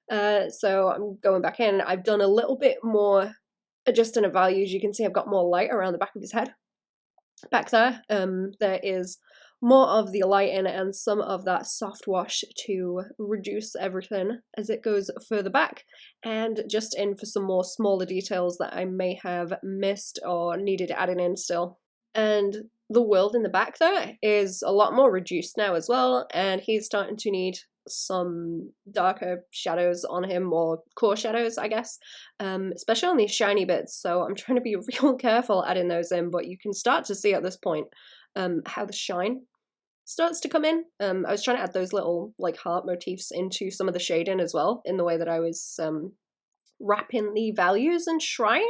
So I'm going back in. I've done a little bit more adjusting of values. You can see I've got more light around the back of his head back there. There is more of the lighting and some of that soft wash to reduce everything as it goes further back, and just in for some more smaller details that I may have missed or needed adding in still. And the world in the back there is a lot more reduced now as well, and he's starting to need some darker shadows on him, or core shadows, I guess, especially on these shiny bits. So I'm trying to be real careful adding those in, but you can start to see at this point how the shine starts to come in. I was trying to add those little like heart motifs into some of the shading as well, in the way that I was wrapping the values and shine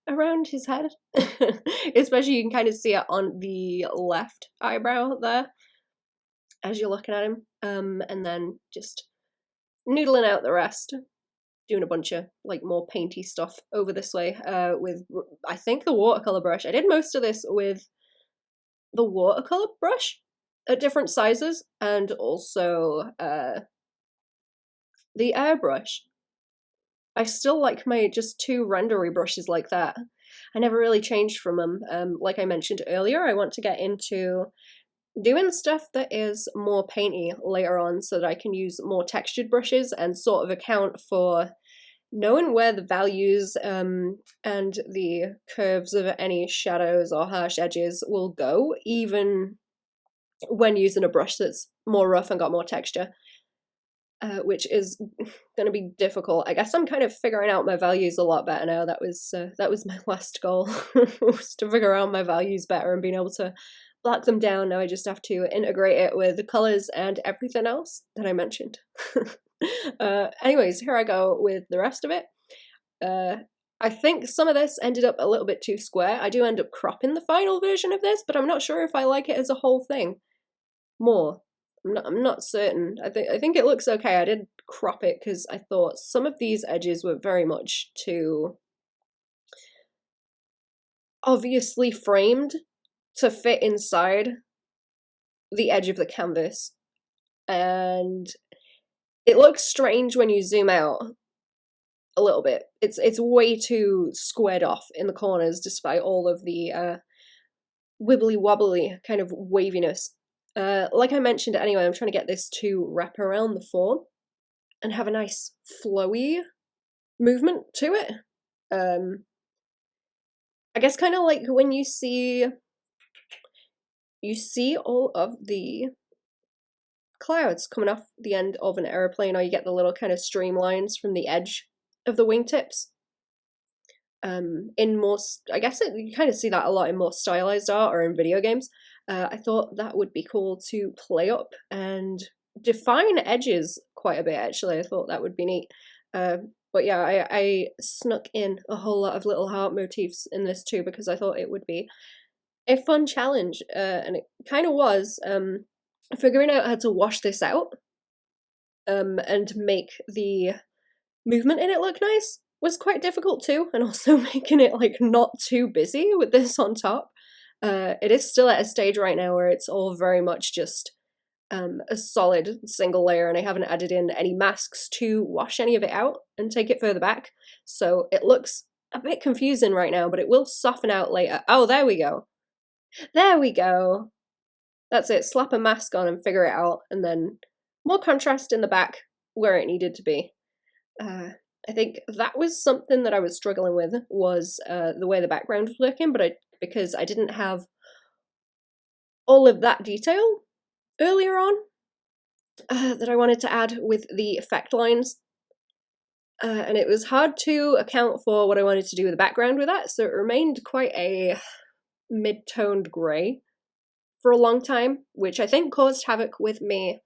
around his head. Especially you can kind of see it on the left eyebrow there as you're looking at him, and then just noodling out the rest, doing a bunch of like more painty stuff over this way with, I think, the watercolor brush. I did most of this with the watercolor brush at different sizes, and also the airbrush. I still like my just two rendery brushes like that. I never really changed from them. Like I mentioned earlier, I want to get into doing stuff that is more painty later on so that I can use more textured brushes and sort of account for knowing where the values and the curves of any shadows or harsh edges will go, even when using a brush that's more rough and got more texture, which is going to be difficult. I guess I'm kind of figuring out my values a lot better now. That was my last goal, was to figure out my values better and being able to black them down. Now I just have to integrate it with the colours and everything else that I mentioned. Anyways, here I go with the rest of it. I think some of this ended up a little bit too square. I do end up cropping the final version of this, but I'm not sure if I like it as a whole thing more. I'm not certain. I think it looks okay. I did crop it because I thought some of these edges were very much too obviously framed to fit inside the edge of the canvas. And it looks strange when you zoom out a little bit. It's way too squared off in the corners despite all of the wibbly wobbly kind of waviness. Like I mentioned anyway, I'm trying to get this to wrap around the form and have a nice flowy movement to it. I guess kind of like when you see all of the clouds coming off the end of an aeroplane, or you get the little kind of streamlines from the edge of the wingtips. In more, I guess you kind of see that a lot in more stylized art or in video games. I thought that would be cool to play up and define edges quite a bit, actually. I thought that would be neat. But yeah, I snuck in a whole lot of little heart motifs in this too because I thought it would be a fun challenge, and it kind of was. Figuring out how to wash this out and make the movement in it look nice was quite difficult too, and also making it like not too busy with this on top. It is still at a stage right now where it's all very much just a solid single layer, and I haven't added in any masks to wash any of it out and take it further back, so it looks a bit confusing right now, but it will soften out later. Oh, there we go. There we go. That's it, slap a mask on and figure it out, and then more contrast in the back where it needed to be. I think that was something that I was struggling with, was the way the background was working, but because I didn't have all of that detail earlier on that I wanted to add with the effect lines. And it was hard to account for what I wanted to do with the background with that, so it remained quite a mid-toned grey for a long time, which I think caused havoc with me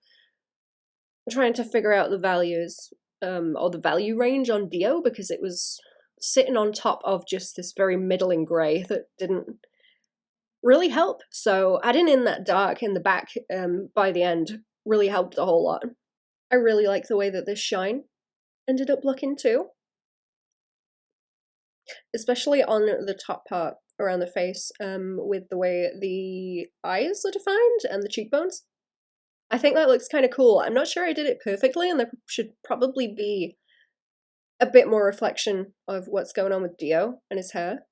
trying to figure out the values, or the value range on Dio, because it was sitting on top of just this very middling grey that didn't really help. So adding in that dark in the back by the end really helped a whole lot. I really like the way that this shine ended up looking too, especially on the top part around the face, with the way the eyes are defined and the cheekbones. I think that looks kind of cool. I'm not sure I did it perfectly, and there should probably be a bit more reflection of what's going on with Dio and his hair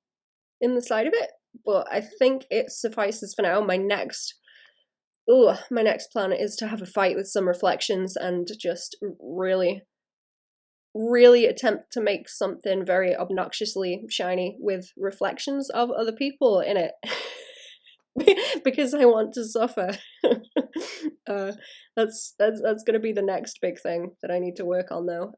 in the side of it, but I think it suffices for now. My next plan is to have a fight with some reflections and just really attempt to make something very obnoxiously shiny with reflections of other people in it. Because I want to suffer. That's going to be the next big thing that I need to work on, though.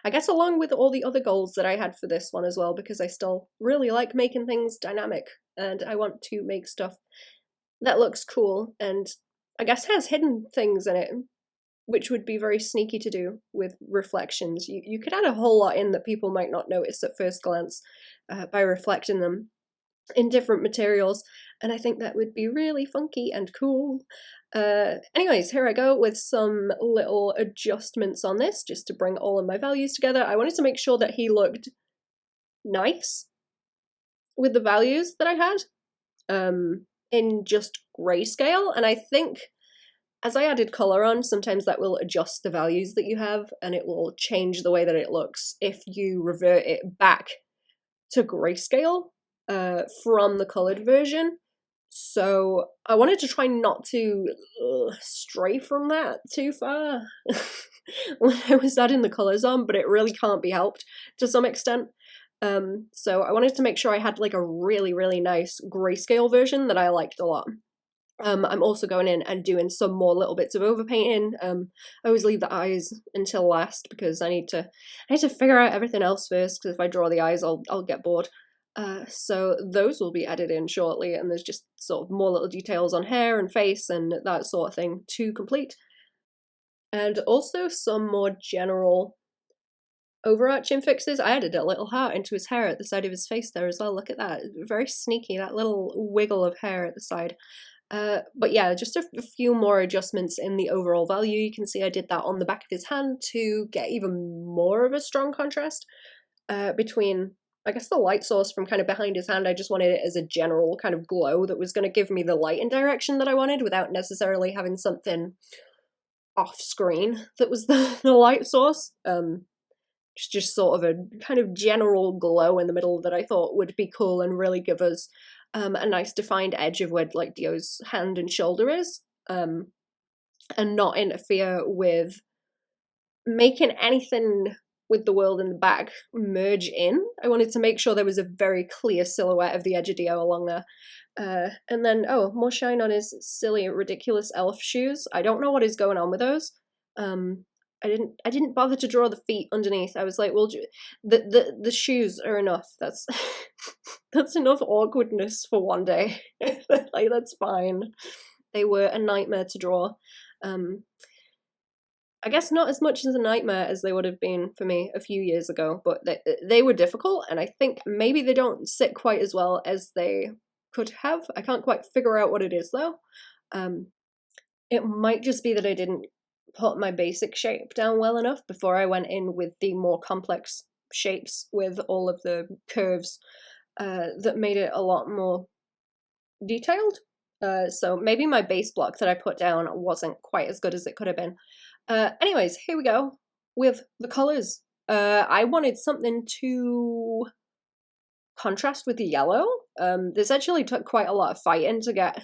I guess along with all the other goals that I had for this one as well, because I still really like making things dynamic, and I want to make stuff that looks cool and I guess has hidden things in it, which would be very sneaky to do with reflections. You could add a whole lot in that people might not notice at first glance by reflecting them in different materials, and I think that would be really funky and cool. Anyways, here I go with some little adjustments on this just to bring all of my values together. I wanted to make sure that he looked nice with the values that I had in just grayscale, and I think as I added color on, sometimes that will adjust the values that you have, and it will change the way that it looks if you revert it back to grayscale from the colored version. So I wanted to try not to stray from that too far when I was adding the colors on, but it really can't be helped to some extent. So I wanted to make sure I had like a really nice grayscale version that I liked a lot. I'm also going in and doing some more little bits of overpainting. I always leave the eyes until last because I need to figure out everything else first, because if I draw the eyes I'll get bored. So those will be added in shortly, and there's just sort of more little details on hair and face and that sort of thing to complete. And also some more general overarching fixes. I added a little heart into his hair at the side of his face there as well. Look at that. Very sneaky, that little wiggle of hair at the side. But yeah, just a few more adjustments in the overall value. You can see I did that on the back of his hand to get even more of a strong contrast between, I guess, the light source from kind of behind his hand. I just wanted it as a general kind of glow that was going to give me the light and direction that I wanted without necessarily having something off screen that was the light source. Just sort of a kind of general glow in the middle that I thought would be cool and really give us a nice defined edge of where like Dio's hand and shoulder is, and not interfere with making anything with the world in the back merge in. I wanted to make sure there was a very clear silhouette of the edge of Dio along there. And then, oh, more shine on his silly, ridiculous elf shoes. I don't know what is going on with those. I didn't bother to draw the feet underneath. I was like, well, the shoes are enough. That's that's enough awkwardness for one day. Like, that's fine. They were a nightmare to draw. I guess not as much as a nightmare as they would have been for me a few years ago, but they were difficult, and I think maybe they don't sit quite as well as they could have. I can't quite figure out what it is though. It might just be that I didn't put my basic shape down well enough before I went in with the more complex shapes with all of the curves that made it a lot more detailed. So maybe my base block that I put down wasn't quite as good as it could have been. Anyways, here we go with the colors. I wanted something to contrast with the yellow. This actually took quite a lot of fighting to get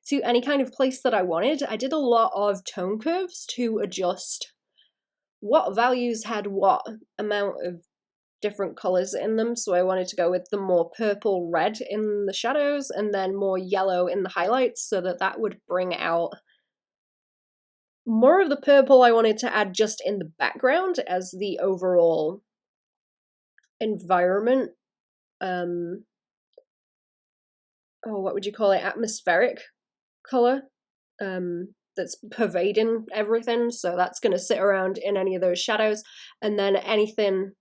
to any kind of place that I wanted. I did a lot of tone curves to adjust what values had what amount of different colors in them. So I wanted to go with the more purple red in the shadows and then more yellow in the highlights, so that would bring out more of the purple I wanted to add just in the background as the overall environment. What would you call it? Atmospheric color that's pervading everything. So that's going to sit around in any of those shadows, and then anything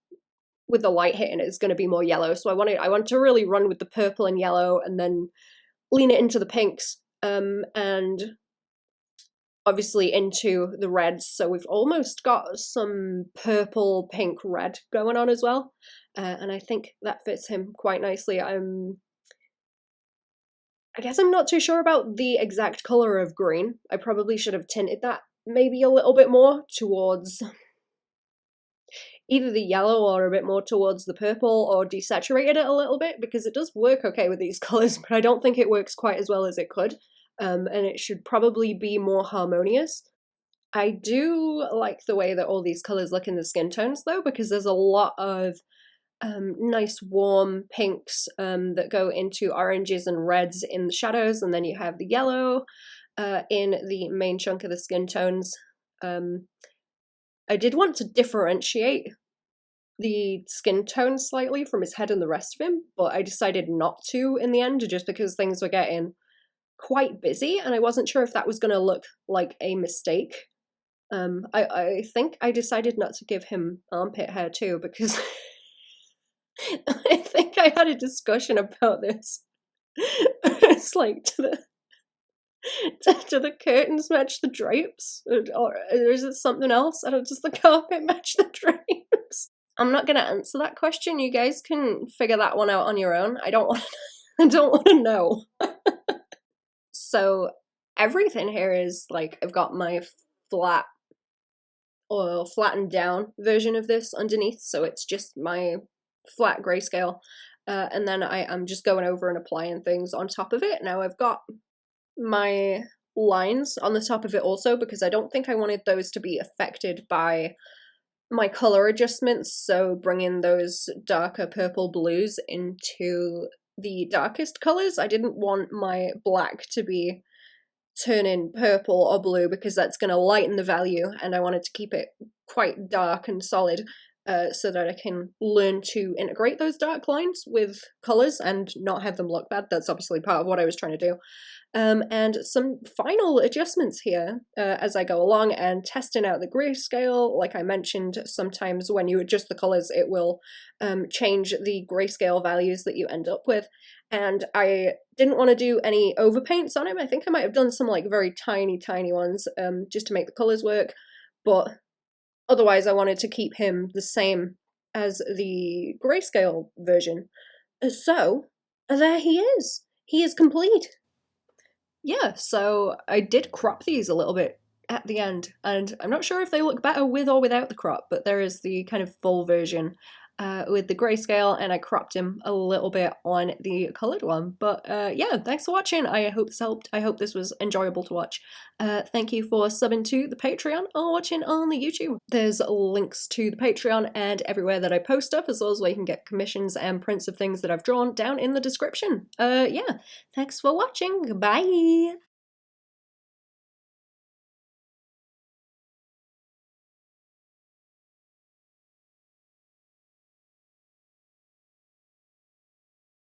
with the light hitting it is going to be more yellow. So I want to really run with the purple and yellow, and then lean it into the pinks, and obviously into the reds. So we've almost got some purple, pink, red going on as well, and I think that fits him quite nicely. I guess I'm not too sure about the exact color of green. I probably should have tinted that maybe a little bit more towards either the yellow or a bit more towards the purple, or desaturated it a little bit, because it does work okay with these colors, but I don't think it works quite as well as it could, and it should probably be more harmonious. I do like the way that all these colors look in the skin tones though, because there's a lot of nice warm pinks that go into oranges and reds in the shadows, and then you have the yellow in the main chunk of the skin tones. I did want to differentiate the skin tone slightly from his head and the rest of him, but I decided not to in the end, just because things were getting quite busy and I wasn't sure if that was going to look like a mistake. I think I decided not to give him armpit hair too, because I think I had a discussion about this. It's like, do the curtains match the drapes, or is it something else? Does the carpet match the drapes? I'm not gonna answer that question. You guys can figure that one out on your own. I don't want to know. So everything here is like, I've got my flat or flattened down version of this underneath, so it's just my flat grayscale, and then I am just going over and applying things on top of it. Now I've got my lines on the top of it also, because I don't think I wanted those to be affected by my color adjustments, so bringing those darker purple blues into the darkest colors. I didn't want my black to be turning purple or blue, because that's going to lighten the value, and I wanted to keep it quite dark and solid. so that I can learn to integrate those dark lines with colours and not have them look bad. That's obviously part of what I was trying to do. And some final adjustments here as I go along and testing out the grayscale. Like I mentioned, sometimes when you adjust the colours, it will change the grayscale values that you end up with. And I didn't want to do any overpaints on him. I think I might have done some like very tiny ones just to make the colours work. But otherwise, I wanted to keep him the same as the grayscale version. So there he is. He is complete. Yeah, so I did crop these a little bit at the end, and I'm not sure if they look better with or without the crop, but there is the kind of full version with the grayscale, and I cropped him a little bit on the coloured one. But yeah, thanks for watching. I hope this helped. I hope this was enjoyable to watch. Thank you for subbing to the Patreon or watching on the YouTube. There's links to the Patreon and everywhere that I post stuff, as well as where you can get commissions and prints of things that I've drawn down in the description. Yeah, thanks for watching. Bye!